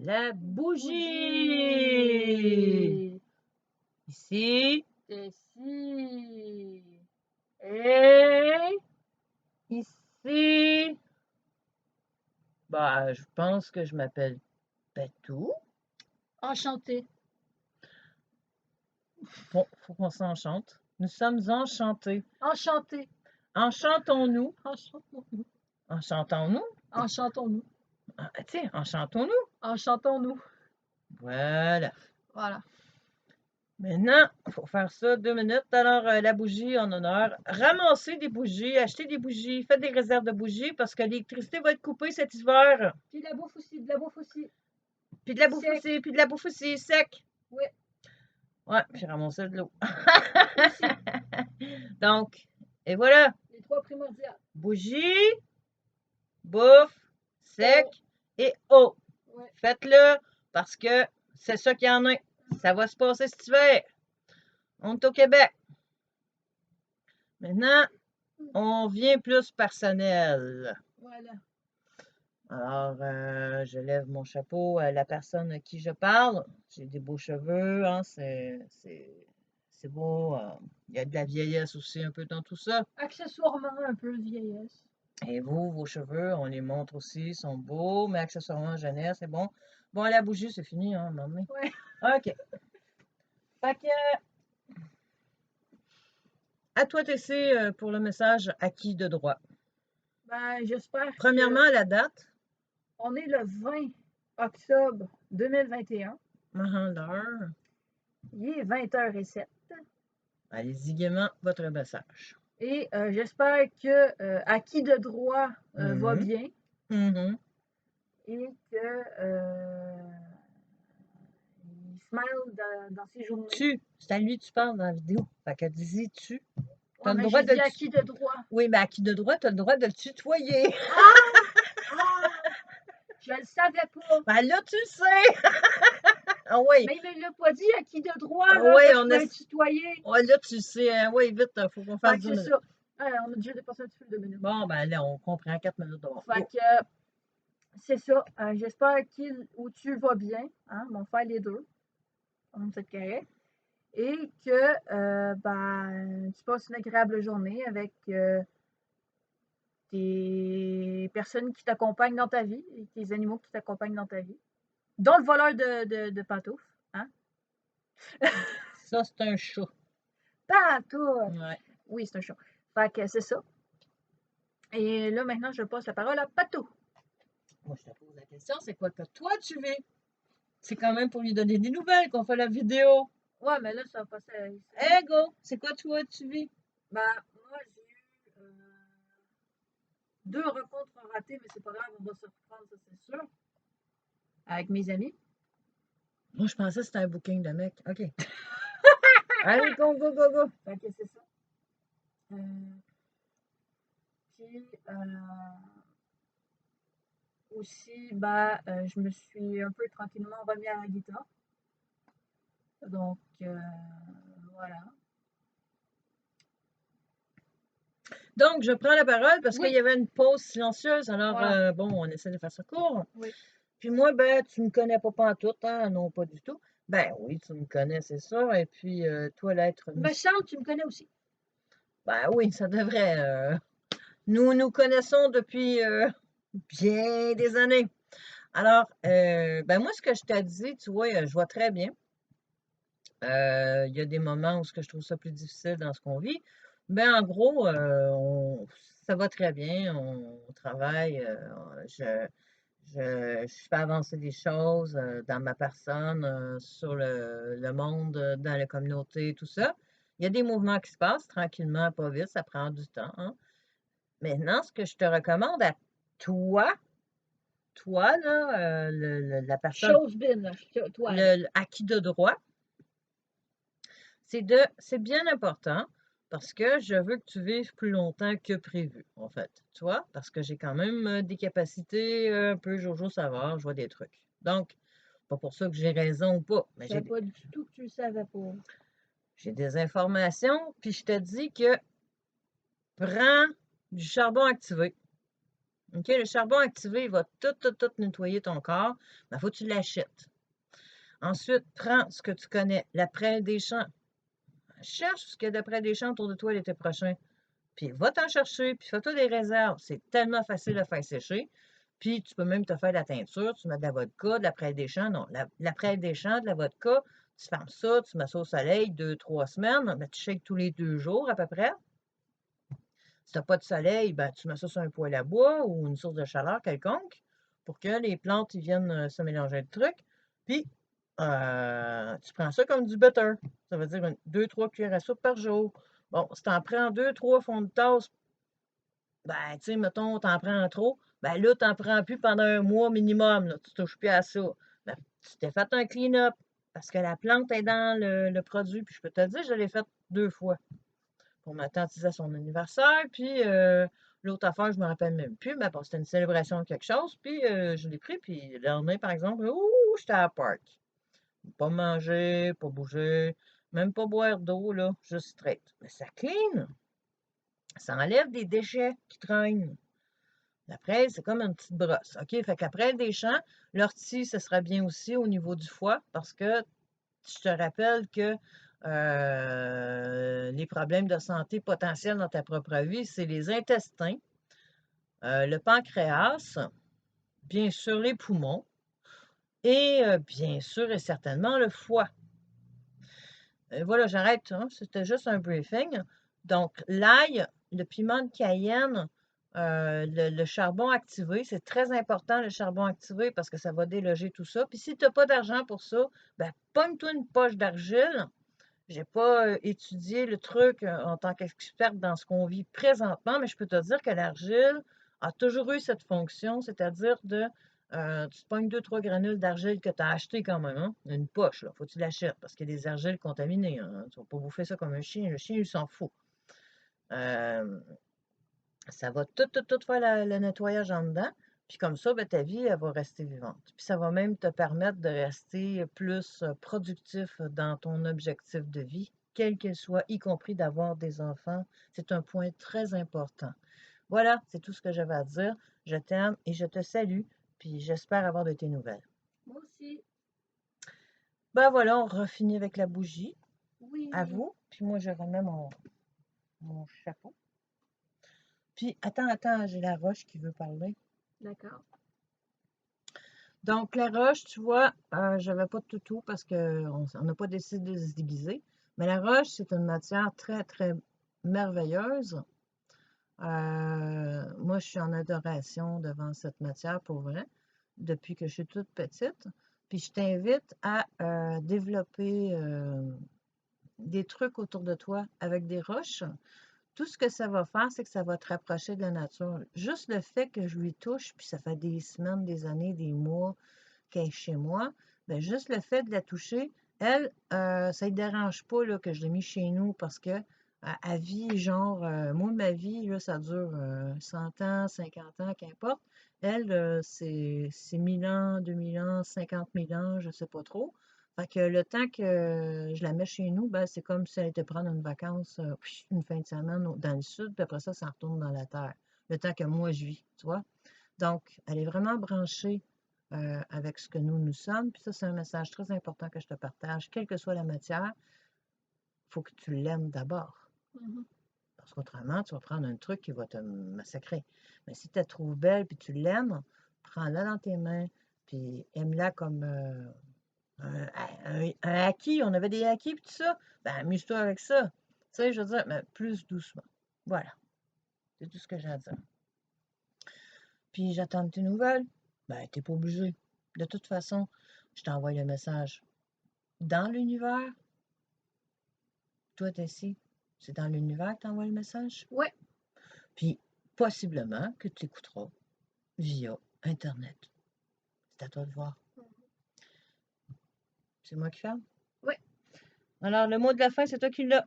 la bougie. Bougie. Ici, Ici. Et ici. Bah, je pense que je m'appelle Patou. enchanté. Faut qu'on s'enchante. Nous sommes enchantés. Enchanté. Enchantons-nous. Enchantons-nous. Enchantons-nous. Enchantons-nous. Ah, tiens, enchantons-nous. Enchantons-nous. Voilà. Voilà. Maintenant, il faut faire ça 2 minutes. Alors, la bougie en honneur. Ramassez des bougies, achetez des bougies, faites des réserves de bougies parce que l'électricité va être coupée cet hiver. Puis de la bouffe aussi, de la bouffe aussi. Puis de la bouffe Sec. aussi, puis de la bouffe aussi, sec. Oui. Ouais, puis ramasser de l'eau. Aussi. Donc, et voilà. Les 3 primordiales. Bougie, bouffe, sec et eau. Ouais. Faites-le parce que c'est ça qu'il y en a. Ça va se passer cet hiver. On est au Québec. Maintenant, on vient plus personnel. Voilà. Alors, je lève mon chapeau à la personne à qui je parle. J'ai des beaux cheveux, hein, c'est beau. Il y a de la vieillesse aussi un peu dans tout ça. Accessoirement, un peu de vieillesse. Et vous, vos cheveux, on les montre aussi, ils sont beaux, mais accessoirement jeunesse, c'est bon. Bon, la bougie, c'est fini, hein, à un moment donné. Ouais. OK. Fait que, à toi, Tessie, pour le message acquis de droit. Ben, j'espère que Premièrement, la date. on est le 20 octobre 2021. L'heure. Il est 20h07. Allez-y gaiement votre message. Et j'espère que acquis de droit va bien Mhm. et que il smile dans ses journées. Tu, c'est à lui que tu parles dans la vidéo. Fait que dis-y tu. T'as Ouais, le mais droit j'ai de dit le acquis de droit. Oui, mais acquis de droit, tu as le droit de le tutoyer. Ah! Je le savais pas. Ben là, tu le sais. Ah oui. Mais il me l'a pas dit acquis de droit, Ah là, oui, que je on peux a. le tutoyer. Ouais, là, tu le sais. Hein. Oui, vite, faut qu'on Fait fasse que 2 c'est minutes. ça. On a déjà dépassé un petit peu de 2 minutes. Bon, ben là, on comprend 4 minutes de Fait que c'est ça. J'espère qu'il ou tu vas bien. Hein? On va faire les deux. C'est correct. Et que ben, tu passes une agréable journée avec tes personnes qui t'accompagnent dans ta vie et tes animaux qui t'accompagnent dans ta vie. Dont le voleur de pantoufles. Hein? Ça, c'est un chat. Pantoufles! Ouais. Oui, c'est un chat. Fait que c'est ça. Et là, maintenant, je passe la parole à Patou. Moi, je te pose la question, c'est quoi que toi, tu veux? C'est quand même pour lui donner des nouvelles qu'on fait la vidéo. Ouais, mais là, ça va passer. Hey, go! C'est quoi toi, tu vis? Ben, moi, j'ai eu 2 rencontres ratées, mais c'est pas grave, on va se reprendre, ça, c'est sûr. Avec mes amis. Moi, je pensais que c'était un booking de mec. OK. Allez, go, go, go, go. Fait que c'est ça. Puis, aussi, ben, je me suis un peu tranquillement remis à la guitare. Donc, voilà. Donc, je prends la parole parce Oui. qu'il y avait une pause silencieuse. Alors, Voilà. bon, on essaie de faire ça court. Oui. Puis moi, ben, tu me connais pas pantoute, hein? Non, pas du tout. Ben oui, tu me connais, c'est sûr. Et puis, toi, l'être Me semble que tu me connais aussi. Ben oui, ça devrait. Nous nous connaissons depuis bien des années. Alors, ben moi, ce que je t'ai dit, tu vois, je vois très bien. Il y a des moments où ce que je trouve ça plus difficile dans ce qu'on vit. Ben, en gros, ça va très bien. On travaille. Je fais avancer des choses dans ma personne, sur le monde, dans la communauté, tout ça. Il y a des mouvements qui se passent tranquillement, pas vite, ça prend du temps. Hein. Maintenant, ce que je te recommande à toi, là, la personne, Chose bin, là, toi, là. le acquis de droit, c'est bien important parce que je veux que tu vives plus longtemps que prévu, en fait. Tu vois? Parce que j'ai quand même des capacités un peu Jojo Savard, je vois des trucs. Donc, pas pour ça que j'ai raison ou pas, mais Je savais pas du tout que tu le savais pas. j'ai des informations, puis je te dis que prends du charbon activé. OK? Le charbon activé, il va tout nettoyer ton corps. Mais il faut que tu l'achètes. Ensuite, prends ce que tu connais, la prêle des champs. Cherche ce qu'il y a de près des champs autour de toi l'été prochain. Puis va t'en chercher, puis fais-toi des réserves. C'est tellement facile à faire sécher. Puis tu peux même te faire de la teinture, tu mets de la vodka, de la prêle des champs. Non, la prêle des champs, de la vodka, tu fermes ça, tu mets ça au soleil 2, 3 semaines, mais tu shakes tous les 2 jours à peu près. Si tu n'as pas de soleil, ben, tu mets ça sur un poêle à bois ou une source de chaleur quelconque pour que les plantes ils viennent se mélanger le truc. Puis, tu prends ça comme du butter. Ça veut dire 2, 3 cuillères à soupe par jour. Bon, si tu en prends 2, 3 fonds de tasse, ben, tu sais, mettons, tu en prends trop, ben là, tu n'en prends plus pendant un mois minimum. Là, tu ne touches plus à ça. Ben, tu t'es fait un clean-up parce que la plante est dans le produit. Puis je peux te dire, je l'ai fait 2 fois pour ma tante à son anniversaire. Puis l'autre affaire, je ne me rappelle même plus. Mais bon, c'était une célébration de quelque chose. Puis je l'ai pris. Puis le lendemain, par exemple, ouh, j'étais à la park. Pas manger, pas bouger, même pas boire d'eau, là, juste straight. Mais ça clean. Ça enlève des déchets qui traînent. La prêle, c'est comme une petite brosse. OK? Fait que la prêle des champs, l'ortie, ce sera bien aussi au niveau du foie parce que je te rappelle que les problèmes de santé potentiels dans ta propre vie, c'est les intestins, le pancréas, bien sûr les poumons et bien sûr et certainement le foie. Voilà, j'arrête, hein, c'était juste un briefing. Donc, l'ail, le piment de Cayenne, le charbon activé, c'est très important le charbon activé parce que ça va déloger tout ça. Puis si tu n'as pas d'argent pour ça, ben pogne-toi une poche d'argile. J'ai pas étudié le truc en tant qu'experte dans ce qu'on vit présentement, mais je peux te dire que l'argile a toujours eu cette fonction, c'est-à-dire tu te pognes 2, 3 granules d'argile que tu as acheté quand même, hein? Une poche, là, faut que tu l'achètes parce qu'il y a des argiles contaminées, hein. Tu vas pas bouffer ça comme un chien, le chien, il s'en fout. Euh, Ça va tout faire le nettoyage en dedans. Puis comme ça, ben, ta vie, elle va rester vivante. Puis ça va même te permettre de rester plus productif dans ton objectif de vie, quel qu'il soit, y compris d'avoir des enfants. C'est un point très important. Voilà, c'est tout ce que j'avais à dire. Je t'aime et je te salue. Puis j'espère avoir de tes nouvelles. Moi aussi. Ben voilà, on refinit avec la bougie. À Oui. vous. Puis moi, je remets mon chapeau. Puis attends, j'ai la roche qui veut parler. D'accord. Donc, la roche, tu vois, je n'avais pas de toutou parce qu'on n'a pas décidé de se déguiser. Mais la roche, c'est une matière très merveilleuse. Moi, je suis en adoration devant cette matière pour vrai, depuis que je suis toute petite. Puis, je t'invite à développer des trucs autour de toi avec des roches. Tout ce que ça va faire, c'est que ça va te rapprocher de la nature. Juste le fait que je lui touche, puis ça fait des semaines, des années, des mois qu'elle est chez moi, bien, juste le fait de la toucher, elle, ça ne dérange pas là, que je l'ai mis chez nous parce que à vie, genre, moi, ma vie, là, ça dure 100 ans, 50 ans, qu'importe. Elle, c'est 1000 ans, 2000 ans, 50 000 ans, je ne sais pas trop. Fait que le temps que je la mets chez nous, ben, c'est comme si elle était prendre une vacance, une fin de semaine dans le sud, puis après ça retourne dans la terre. Le temps que moi, je vis, tu vois. Donc, elle est vraiment branchée avec ce que nous sommes. Puis ça, c'est un message très important que je te partage. Quelle que soit la matière, il faut que tu l'aimes d'abord. Mhm. Parce qu'autrement, tu vas prendre un truc qui va te massacrer. Mais si tu la trouves belle puis tu l'aimes, prends-la dans tes mains, puis aime-la comme un, un acquis. On avait des acquis puis tout ça. Ben, amuse-toi avec ça. Tu sais, je veux dire, mais plus doucement. Voilà. C'est tout ce que j'ai à dire. Puis j'attends tes nouvelles. Ben, t'es pas obligé. De toute façon, je t'envoie le message dans l'univers. Toi, ici, c'est dans l'univers que tu envoies le message. Ouais. Puis, possiblement que tu écouteras via Internet. C'est à toi de voir. C'est moi qui ferme. Ouais. Alors, le mot de la fin, c'est toi qui l'as.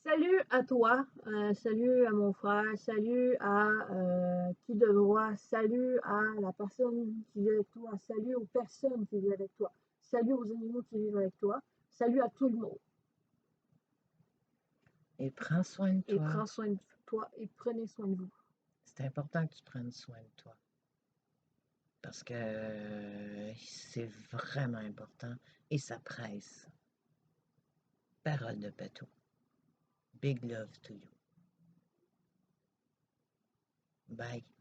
Salut à toi, salut à mon frère, salut à qui de droit, salut à la personne qui vit avec toi, salut aux personnes qui vivent avec toi, salut aux animaux qui vivent avec toi, salut à tout le monde. Et prends soin de Et toi. prends soin de toi et prenez soin de vous. C'est important que tu prennes soin de toi. Parce que c'est vraiment important et ça presse. Parole de Patou. Big love to you. Bye.